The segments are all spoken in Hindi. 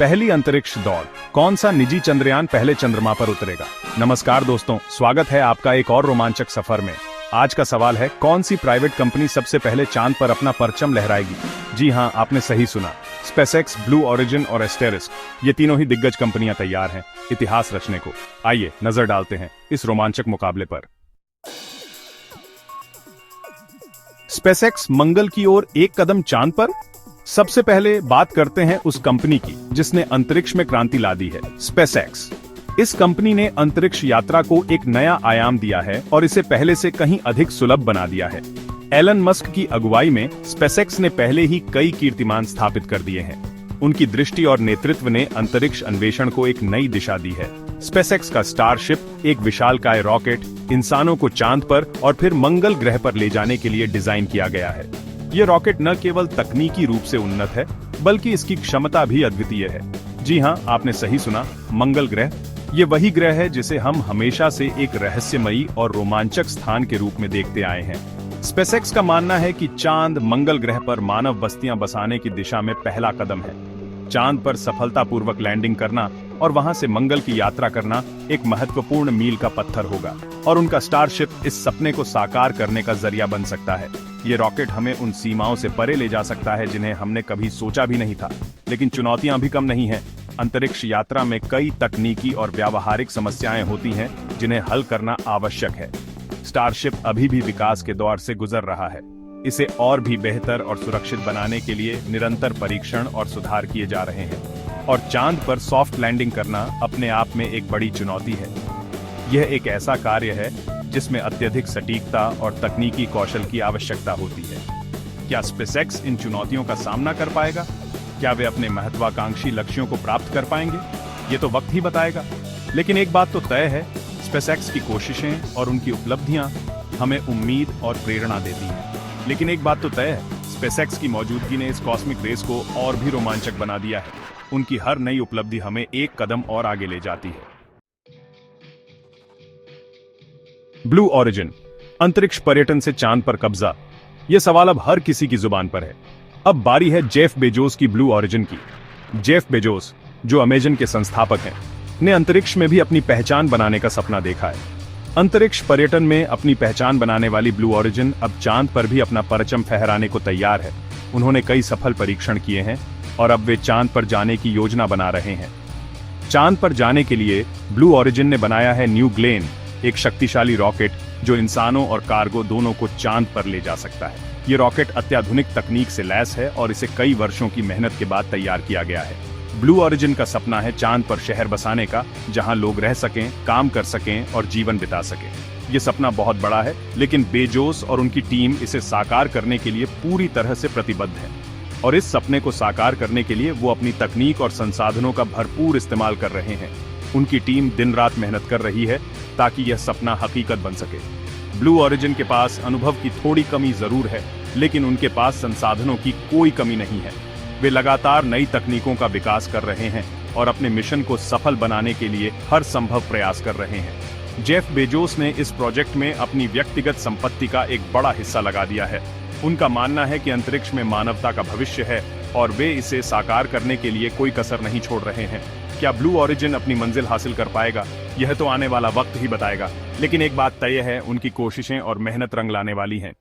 पहली अंतरिक्ष दौड़, कौन सा निजी चंद्रयान पहले चंद्रमा पर उतरेगा। नमस्कार दोस्तों, स्वागत है आपका एक और रोमांचक सफर में। आज का सवाल है, कौन सी प्राइवेट कंपनी सबसे पहले चांद पर अपना परचम लहराएगी। जी हां, आपने सही सुना। स्पेसएक्स, ब्लू ओरिजिन और एस्टेरिस्क, ये तीनों ही दिग्गज कंपनियां तैयार हैं इतिहास रचने को। आइए नजर डालते हैं इस रोमांचक मुकाबले पर। स्पेसएक्स मंगल की ओर एक कदम चांद पर। सबसे पहले बात करते हैं उस कंपनी की जिसने अंतरिक्ष में क्रांति ला दी है, स्पेसएक्स। इस कंपनी ने अंतरिक्ष यात्रा को एक नया आयाम दिया है और इसे पहले से कहीं अधिक सुलभ बना दिया है। एलन मस्क की अगुवाई में स्पेसएक्स ने पहले ही कई कीर्तिमान स्थापित कर दिए हैं। उनकी दृष्टि और नेतृत्व ने अंतरिक्ष अन्वेषण को एक नई दिशा दी है। स्पेसएक्स का स्टारशिप, एक विशालकाय रॉकेट, इंसानों को चांद पर और फिर मंगल ग्रह पर ले जाने के लिए डिजाइन किया गया है। ये रॉकेट न केवल तकनीकी रूप से उन्नत है, बल्कि इसकी क्षमता भी अद्वितीय है। जी हां, आपने सही सुना, मंगल ग्रह। ये वही ग्रह है जिसे हम हमेशा से एक रहस्यमयी और रोमांचक स्थान के रूप में देखते आए हैं। स्पेसएक्स का मानना है कि चांद, मंगल ग्रह पर मानव बस्तियां बसाने की दिशा में पहला कदम है। चांद पर सफलतापूर्वक लैंडिंग करना और वहां से मंगल की यात्रा करना एक महत्वपूर्ण मील का पत्थर होगा और उनका स्टारशिप इस सपने को साकार करने का जरिया बन सकता है। ये रॉकेट हमें उन सीमाओं से परे ले जा सकता है जिन्हें हमने कभी सोचा भी नहीं था। लेकिन चुनौतियां भी कम नहीं हैं। अंतरिक्ष यात्रा में कई तकनीकी और व्यावहारिक समस्याएं होती हैं जिन्हें हल करना आवश्यक है। स्टारशिप अभी भी विकास के दौर से गुजर रहा है। इसे और भी बेहतर और सुरक्षित बनाने के लिए निरंतर परीक्षण और सुधार किए जा रहे हैं। और चांद पर सॉफ्ट लैंडिंग करना अपने आप में एक बड़ी चुनौती है। यह एक ऐसा कार्य है जिसमें अत्यधिक सटीकता और तकनीकी कौशल की आवश्यकता होती है। क्या स्पेसएक्स इन चुनौतियों का सामना कर पाएगा? क्या वे अपने महत्वाकांक्षी लक्ष्यों को प्राप्त कर पाएंगे? ये तो वक्त ही बताएगा। लेकिन एक बात तो तय है, स्पेसएक्स की कोशिशें और उनकी उपलब्धियां हमें उम्मीद और प्रेरणा देती हैं। लेकिन एक बात तो तय है, स्पेसएक्स की मौजूदगी ने इस कॉस्मिक रेस को और भी रोमांचक बना दिया है। उनकी हर नई उपलब्धि हमें एक कदम और आगे ले जाती है। ब्लू ओरिजिन, अंतरिक्ष पर्यटन से चांद पर कब्जा। यह सवाल अब हर किसी की जुबान पर है। अब बारी है जेफ बेजोस की ब्लू ओरिजिन की। जेफ बेजोस, जो अमेजन के संस्थापक हैं, ने अंतरिक्ष में भी अपनी पहचान बनाने का सपना देखा है। अंतरिक्ष पर्यटन में अपनी पहचान बनाने वाली ब्लू ओरिजिन अब चांद पर भी अपना परचम फहराने को तैयार है। उन्होंने कई सफल परीक्षण किए हैं और अब वे चांद पर जाने की योजना बना रहे हैं। चांद पर जाने के लिए ब्लू ओरिजिन ने बनाया है न्यू ग्लेन, एक शक्तिशाली रॉकेट जो इंसानों और कार्गो दोनों को चांद पर ले जा सकता है। ये रॉकेट अत्याधुनिक तकनीक से लैस है और इसे कई वर्षों की मेहनत के बाद तैयार किया गया है। ब्लू ओरिजिन का सपना है चांद पर शहर बसाने का, जहां लोग रह सकें, काम कर सकें और जीवन बिता सकें। ये सपना बहुत बड़ा है, लेकिन बेजोस और उनकी टीम इसे साकार करने के लिए पूरी तरह से प्रतिबद्ध है। और इस सपने को साकार करने के लिए वो अपनी तकनीक और संसाधनों का भरपूर इस्तेमाल कर रहे हैं। उनकी टीम दिन रात मेहनत कर रही है ताकि यह सपना हकीकत बन सके। ब्लू ओरिजिन के पास अनुभव की थोड़ी कमी जरूर है, लेकिन उनके पास संसाधनों की कोई कमी नहीं है। वे लगातार नई तकनीकों का विकास कर रहे हैं और अपने मिशन को सफल बनाने के लिए हर संभव प्रयास कर रहे हैं। जेफ बेजोस ने इस प्रोजेक्ट में अपनी व्यक्तिगत संपत्ति का एक बड़ा हिस्सा लगा दिया है। उनका मानना है कि अंतरिक्ष में मानवता का भविष्य है और वे इसे साकार करने के लिए कोई कसर नहीं छोड़ रहे हैं। क्या ब्लू ओरिजिन अपनी मंजिल हासिल कर पाएगा? यह तो आने वाला वक्त ही बताएगा। लेकिन एक बात तय है, उनकी कोशिशें और मेहनत रंग लाने वाली हैं।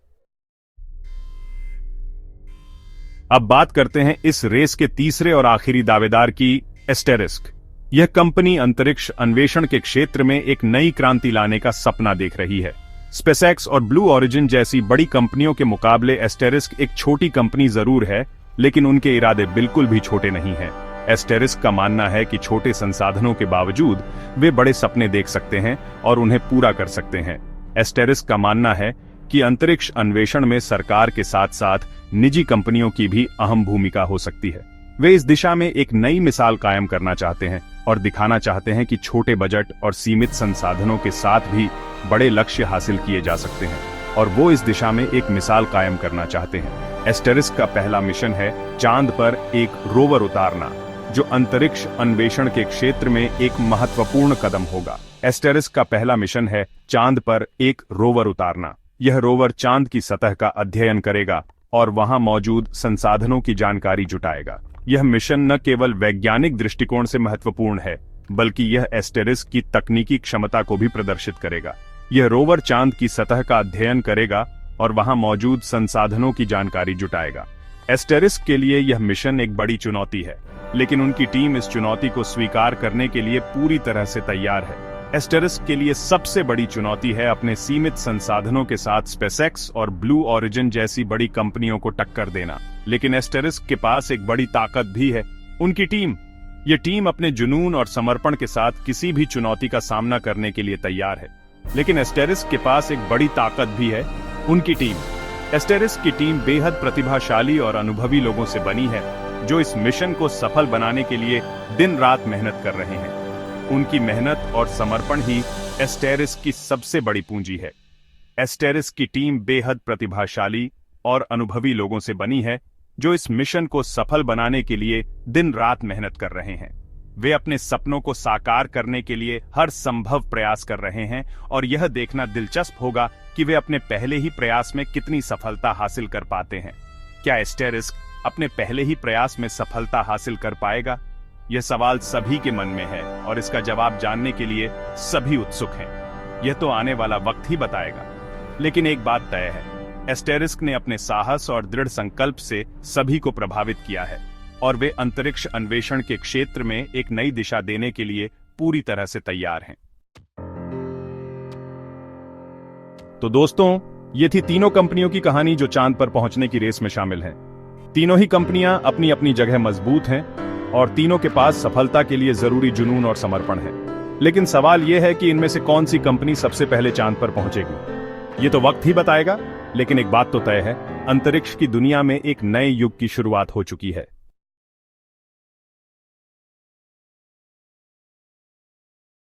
अब बात करते हैं इस रेस के तीसरे और आखिरी दावेदार की, एस्टेरिस्क। यह कंपनी अंतरिक्ष अन्वेषण के क्षेत्र में एक नई क्रांति लाने का सपना देख रही है। स्पेसएक्स और ब्लू ओरिजिन जैसी बड़ी कंपनियों के मुकाबले एस्टेरिस्क एक छोटी कंपनी जरूर है, लेकिन उनके इरादे बिल्कुल भी छोटे नहीं हैं। एस्टेरिस्क का मानना है कि छोटे संसाधनों के बावजूद वे बड़े सपने देख सकते हैं और उन्हें पूरा कर सकते हैं। एस्टेरिस्क का मानना है कि अंतरिक्ष अन्वेषण में सरकार के साथ साथ निजी कंपनियों की भी अहम भूमिका हो सकती है। वे इस दिशा में एक नई मिसाल कायम करना चाहते हैं और दिखाना चाहते हैं कि छोटे बजट और सीमित संसाधनों के साथ भी बड़े लक्ष्य हासिल किए जा सकते हैं, और वो इस दिशा में एक मिसाल कायम करना चाहते हैं। एस्टेरिस्क का पहला मिशन है चांद पर एक रोवर उतारना, जो अंतरिक्ष अन्वेषण के क्षेत्र में एक महत्वपूर्ण कदम होगा। एस्टेरिस्क का पहला मिशन है चांद पर एक रोवर उतारना। यह रोवर चांद की सतह का अध्ययन करेगा और वहां मौजूद संसाधनों की जानकारी जुटाएगा। यह मिशन न केवल वैज्ञानिक दृष्टिकोण से महत्वपूर्ण है, बल्कि यह एस्टेरिस्क की तकनीकी क्षमता को भी प्रदर्शित करेगा। यह रोवर चांद की सतह का अध्ययन करेगा और वहां मौजूद संसाधनों की जानकारी जुटाएगा। एस्टेरिस्क के लिए यह मिशन एक बड़ी चुनौती है, लेकिन उनकी टीम इस चुनौती को स्वीकार करने के लिए पूरी तरह से तैयार है। एस्टेरिस्क के लिए सबसे बड़ी चुनौती है अपने सीमित संसाधनों के साथ स्पेसएक्स और ब्लू ओरिजिन जैसी बड़ी कंपनियों को टक्कर देना। लेकिन एस्टेरिस्क के पास एक बड़ी ताकत भी है, उनकी टीम। ये टीम अपने जुनून और समर्पण के साथ किसी भी चुनौती का सामना करने के लिए तैयार है। लेकिन एस्टेरिस्क के पास एक बड़ी ताकत भी है, उनकी टीम। एस्टेरिस्क की टीम बेहद प्रतिभाशाली और अनुभवी लोगों से बनी है, जो इस मिशन को सफल बनाने के लिए दिन रात मेहनत कर रहे हैं। उनकी मेहनत और समर्पण ही एस्टेरिस्क की सबसे बड़ी पूंजी है। एस्टेरिस्क की टीम बेहद प्रतिभाशाली और अनुभवी लोगों से बनी है, जो इस मिशन को सफल बनाने के लिए दिन रात मेहनत कर रहे हैं। वे अपने सपनों को साकार करने के लिए हर संभव प्रयास कर रहे हैं और यह देखना दिलचस्प होगा कि वे अपने पहले ही प्रयास में कितनी सफलता हासिल कर पाते हैं। क्या एस्टेरिस्क अपने पहले ही प्रयास में सफलता हासिल कर पाएगा? यह सवाल सभी के मन में है और इसका जवाब जानने के लिए सभी उत्सुक हैं। यह तो आने वाला वक्त ही बताएगा। लेकिन एक बात तय है, एस्टेरिस्क ने अपने साहस और दृढ़ संकल्प से सभी को प्रभावित किया है और वे अंतरिक्ष अन्वेषण के क्षेत्र में एक नई दिशा देने के लिए पूरी तरह से तैयार हैं। तो दोस्तों, ये थी तीनों कंपनियों की कहानी जो चांद पर पहुंचने की रेस में शामिल हैं। तीनों ही कंपनियां अपनी अपनी जगह मजबूत हैं और तीनों के पास सफलता के लिए जरूरी जुनून और समर्पण है। लेकिन सवाल यह है कि इनमें से कौन सी कंपनी सबसे पहले चांद पर पहुंचेगी। ये तो वक्त ही बताएगा। लेकिन एक बात तो तय है, अंतरिक्ष की दुनिया में एक नए युग की शुरुआत हो चुकी है।